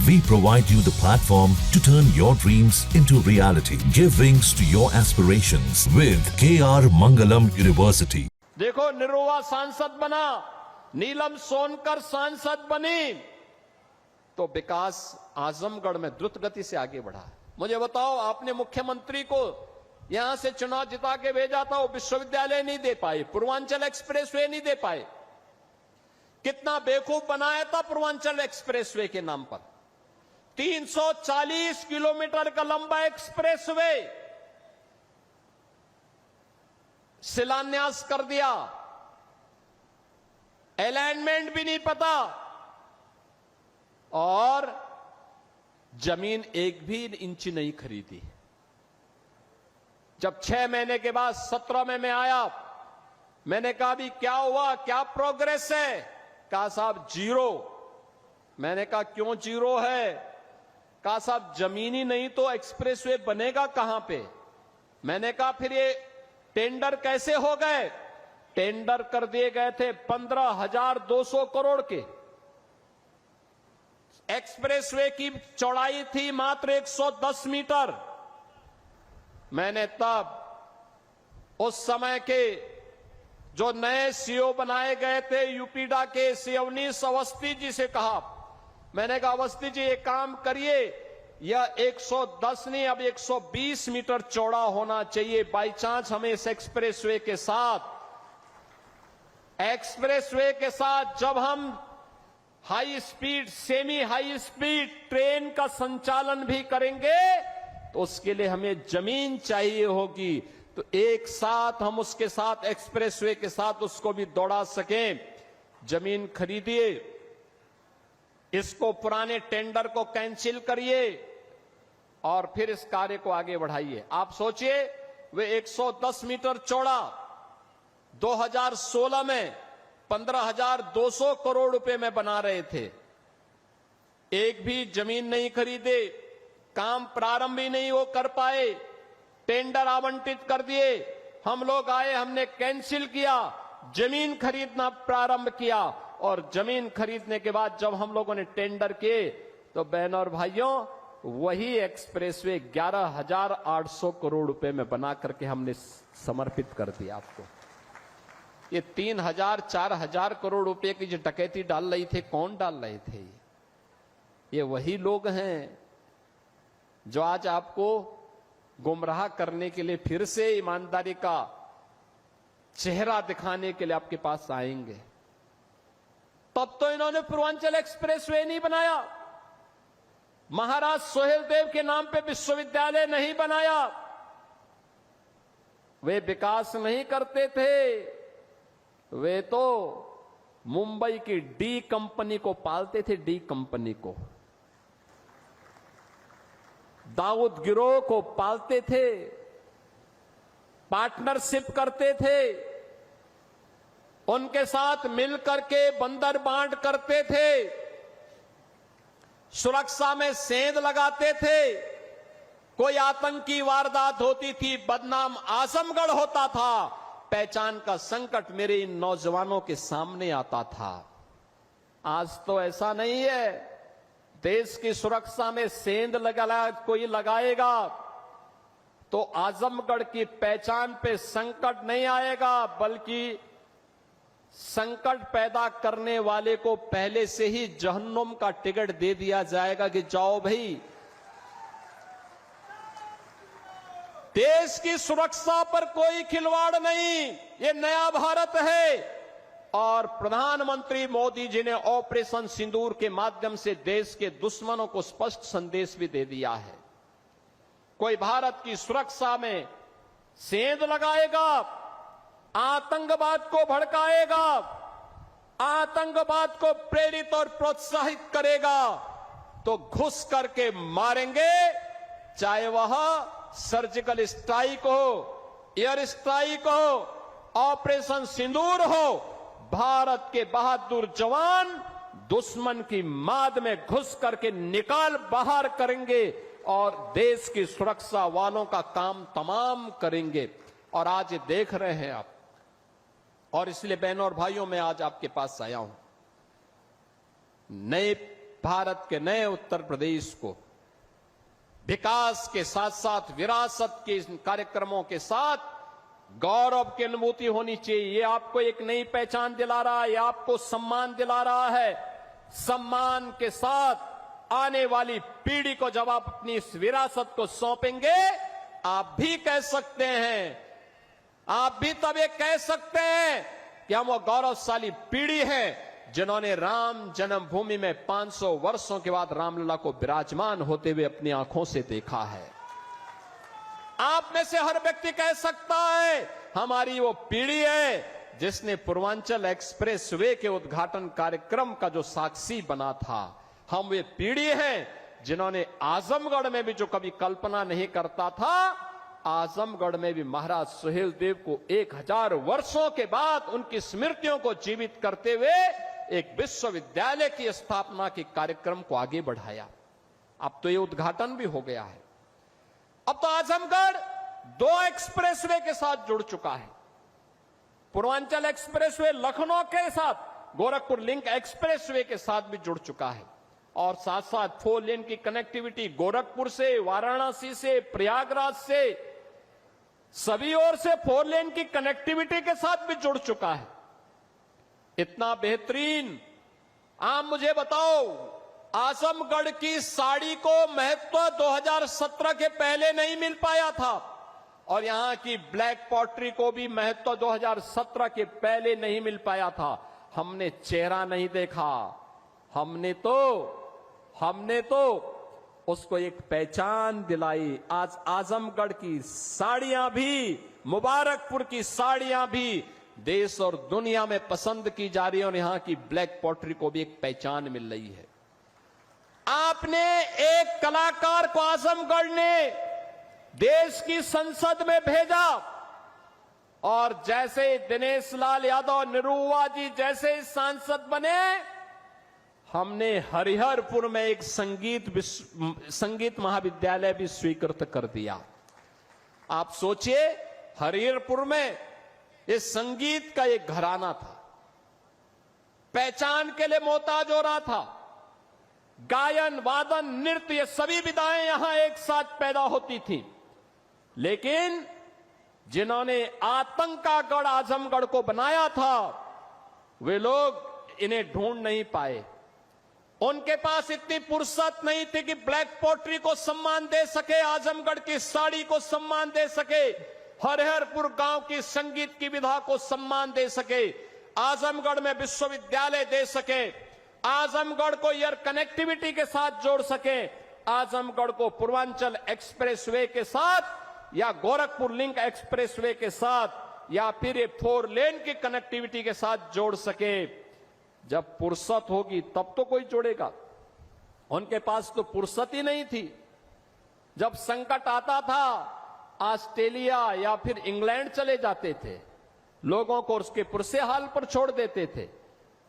We provide you the platform to turn your dreams into reality. Give wings to your aspirations with KR Mangalam University. देखो, निरुवा सांसद बना, नीलम सोनकर सांसद बनी, तो विकास आजमगढ़ में द्रुत गति से आगे बढ़ा। मुझे बताओ, आपने मुख्यमंत्री को यहां से चुनाव जिता के भेजा था, वो विश्वविद्यालय नहीं दे पाए, पूर्वांचल एक्सप्रेसवे नहीं दे पाए। कितना बेवकूफ बनाया था पूर्वांचल एक्सप्रेसवे के नाम पर। 340 किलोमीटर का लंबा एक्सप्रेसवे शिलान्यास कर दिया, अलाइनमेंट भी नहीं पता, और जमीन एक भी इंच नहीं खरीदी। जब 6 महीने के बाद 17 में मैं आया, मैंने कहा भी क्या हुआ, क्या प्रोग्रेस है? कहा साहब जीरो। मैंने कहा क्यों जीरो है? कहा साहब जमीन ही नहीं तो एक्सप्रेसवे बनेगा कहां पे? मैंने कहा फिर ये टेंडर कैसे हो गए? टेंडर कर दिए गए थे 15,200 करोड़ के। एक्सप्रेसवे की चौड़ाई थी मात्र 110 मीटर। मैंने तब उस समय के जो नए सीओ बनाए गए थे यूपीडा के शिवनीश अवस्थी जी से कहा, मैंने कहा अवस्थी जी एक काम करिए, यह 110 नहीं अब 120 मीटर चौड़ा होना चाहिए। बाई चांस हमें इस एक्सप्रेसवे के साथ जब हम high speed, semi high speed train का संचालन भी करेंगे तो उसके लिए हमें जमीन चाहिए होगी। तो एक साथ हम उसके साथ एक्सप्रेसवे के साथ उसको भी दौड़ा सकें। जमीन खरीदिए, इसको पुराने टेंडर को कैंसिल करिए और फिर इस कार्य को आगे बढ़ाइए। आप सोचिए, वे 110 मीटर चौड़ा 2016 में 15,200 करोड़ रुपए में बना रहे थे। एक भी जमीन नहीं खरीदे, काम प्रारंभ ही नहीं वो कर पाए, टेंडर आवंटित कर दिए। हम लोग आए, हमने कैंसिल किया, जमीन खरीदना प्रारंभ किया, और जमीन खरीदने के बाद जब हम लोगों ने टेंडर किए तो बहनों और भाइयों, वही एक्सप्रेसवे 11,800 करोड़ रुपए में बना करके हमने समर्पित कर दिया आपको। ये 3,000 4,000 करोड़ रुपए की जो डकैती डाल रही थे, कौन डाल रहे थे? ये वही लोग हैं जो आज आपको गुमराह करने के लिए फिर से ईमानदारी का चेहरा दिखाने के लिए आपके पास आएंगे। तब तो इन्होंने पूर्वांचल एक्सप्रेसवे नहीं बनाया, महाराज सोहेलदेव के नाम पे विश्वविद्यालय नहीं बनाया, वे विकास नहीं करते थे, वे तो मुंबई की डी कंपनी को पालते थे, डी कंपनी को, दाऊद गिरोह को पालते थे, पार्टनरशिप करते थे, उनके साथ मिलकर के बंदर बांट करते थे, सुरक्षा में सेंध लगाते थे। कोई आतंकी वारदात होती थी, बदनाम आजमगढ़ होता था, पहचान का संकट मेरे इन नौजवानों के सामने आता था। आज तो ऐसा नहीं है। देश की सुरक्षा में सेंध कोई लगाएगा तो आजमगढ़ की पहचान पे संकट नहीं आएगा, बल्कि संकट पैदा करने वाले को पहले से ही जहन्नुम का टिकट दे दिया जाएगा कि जाओ भाई। देश की सुरक्षा पर कोई खिलवाड़ नहीं, ये नया भारत है। और प्रधानमंत्री मोदी जी ने ऑपरेशन सिंदूर के माध्यम से देश के दुश्मनों को स्पष्ट संदेश भी दे दिया है। कोई भारत की सुरक्षा में सेंध लगाएगा, आतंकवाद को भड़काएगा, आतंकवाद को प्रेरित और प्रोत्साहित करेगा, तो घुस करके मारेंगे, चाहे वह सर्जिकल स्ट्राइक हो, एयर स्ट्राइक हो, ऑपरेशन सिंदूर हो। भारत के बहादुर जवान दुश्मन की माद में घुस करके निकाल बाहर करेंगे और देश की सुरक्षा वालों का काम तमाम करेंगे। और आज ये देख रहे हैं आप, और इसलिए बहनों और भाइयों, मैं आज आपके पास आया हूं। नए भारत के नए उत्तर प्रदेश को विकास के साथ साथ विरासत के कार्यक्रमों के साथ गौरव की अनुभूति होनी चाहिए। ये आपको एक नई पहचान दिला रहा है, ये आपको सम्मान दिला रहा है। सम्मान के साथ आने वाली पीढ़ी को जब आप अपनी इस विरासत को सौंपेंगे, आप भी कह सकते हैं, आप भी तब ये कह सकते हैं कि हम वो गौरवशाली पीढ़ी हैं जिन्होंने राम जन्मभूमि में 500 वर्षों के बाद रामलला को विराजमान होते हुए अपनी आंखों से देखा है। आप में से हर व्यक्ति कह सकता है हमारी वो पीढ़ी है जिसने पूर्वांचल एक्सप्रेस वे के उद्घाटन कार्यक्रम का जो साक्षी बना था। हम वे पीढ़ी हैं जिन्होंने आजमगढ़ में भी जो कभी कल्पना नहीं करता था, आजमगढ़ में भी महाराज सुहेलदेव को 1000 वर्षों के बाद उनकी स्मृतियों को जीवित करते हुए एक विश्वविद्यालय की स्थापना के कार्यक्रम को आगे बढ़ाया। अब तो ये उद्घाटन भी हो गया है। अब तो आजमगढ़ 2 एक्सप्रेसवे के साथ जुड़ चुका है। पूर्वांचल एक्सप्रेसवे लखनऊ के साथ, गोरखपुर लिंक एक्सप्रेसवे के साथ भी जुड़ चुका है और साथ साथ 4 लेन की कनेक्टिविटी गोरखपुर से, वाराणसी से, प्रयागराज से, सभी ओर से 4 लेन की कनेक्टिविटी के साथ भी जुड़ चुका है। इतना बेहतरीन। आप मुझे बताओ, आजमगढ़ की साड़ी को महत्व 2017 के पहले नहीं मिल पाया था और यहां की ब्लैक पॉटरी को भी महत्व 2017 के पहले नहीं मिल पाया था। हमने चेहरा नहीं देखा, हमने तो उसको एक पहचान दिलाई। आज आजमगढ़ की साड़ियां भी, मुबारकपुर की साड़ियां भी देश और दुनिया में पसंद की जा रही है और यहां की ब्लैक पॉटरी को भी एक पहचान मिल रही है। आपने एक कलाकार को आजमगढ़ ने देश की संसद में भेजा और जैसे दिनेश लाल यादव, निरुआ जी जैसे सांसद बने, हमने हरिहरपुर में एक संगीत महाविद्यालय भी स्वीकृत कर दिया। आप सोचिए, हरिहरपुर में इस संगीत का एक घराना था, पहचान के लिए मोहताज हो रहा था। गायन, वादन, नृत्य, ये सभी विधाएं यहां एक साथ पैदा होती थी। लेकिन जिन्होंने आतंक का गढ़ आजमगढ़ को बनाया था, वे लोग इन्हें ढूंढ नहीं पाए। उनके पास इतनी फुर्सत नहीं थी कि ब्लैक पॉटरी को सम्मान दे सके, आजमगढ़ की साड़ी को सम्मान दे सके, हरिहरपुर गांव की संगीत की विधा को सम्मान दे सके, आजमगढ़ में विश्वविद्यालय दे सके, आजमगढ़ को एयर कनेक्टिविटी के साथ जोड़ सके, आजमगढ़ को पूर्वांचल एक्सप्रेसवे के साथ या गोरखपुर लिंक एक्सप्रेसवे के साथ या फिर ये 4 लेन की कनेक्टिविटी के साथ जोड़ सके। जब फुर्सत होगी तब तो कोई जोड़ेगा। उनके पास तो फुर्सत ही नहीं थी। जब संकट आता था, ऑस्ट्रेलिया या फिर इंग्लैंड चले जाते थे, लोगों को उसके पुरसे हाल पर छोड़ देते थे।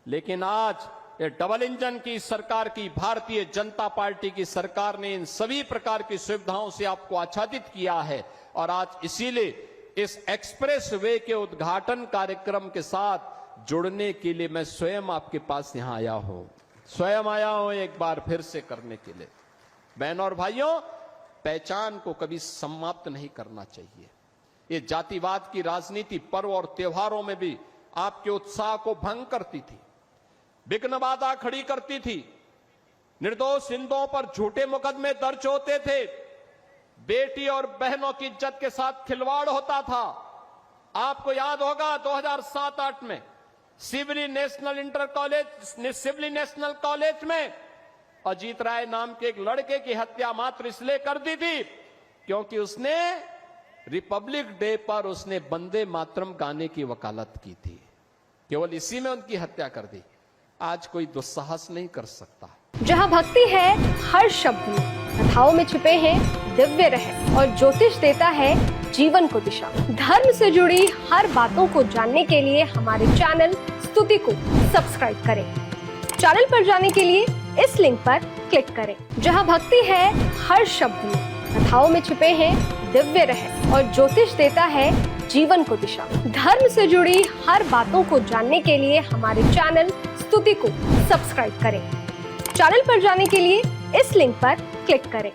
लेकिन आज ये डबल इंजन की सरकार की, भारतीय जनता पार्टी की सरकार ने इन सभी प्रकार की सुविधाओं से आपको आच्छादित किया है और आज इसीलिए इस एक्सप्रेस वे के उद्घाटन कार्यक्रम के साथ जुड़ने के लिए मैं स्वयं आपके पास यहां आया हूं, एक बार फिर से करने के लिए। बहनों और भाइयों, पहचान को कभी समाप्त नहीं करना चाहिए। ये जातिवाद की राजनीति पर्व और त्योहारों में भी आपके उत्साह को भंग करती थी, विघ्न बाधा खड़ी करती थी, निर्दोष हिंदुओं पर झूठे मुकदमे दर्ज होते थे, बेटी और बहनों की इज्जत के साथ खिलवाड़ होता था। आपको याद होगा 2007-8 में सिवली नेशनल कॉलेज में अजीत राय नाम के एक लड़के की हत्या मात्र इसलिए कर दी थी क्योंकि उसने रिपब्लिक डे पर उसने वंदे मातरम गाने की वकालत की थी। केवल इसी में उनकी हत्या कर दी। आज कोई दुस्साहस नहीं कर सकता। जहाँ भक्ति है हर शब्द में, कथाओं में छुपे हैं दिव्य रहस्य और ज्योतिष देता है जीवन को दिशा। धर्म से जुड़ी हर बातों को जानने के लिए हमारे चैनल स्तुति को सब्सक्राइब करें। चैनल पर जाने के लिए इस लिंक पर क्लिक करें। जहाँ भक्ति है हर शब्द में, कथाओं में छुपे हैं दिव्य रहस्य और ज्योतिष देता है जीवन को दिशा। धर्म से जुड़ी हर बातों को जानने के लिए हमारे चैनल स्तुति को सब्सक्राइब करें। चैनल पर जाने के लिए इस लिंक पर क्लिक करें।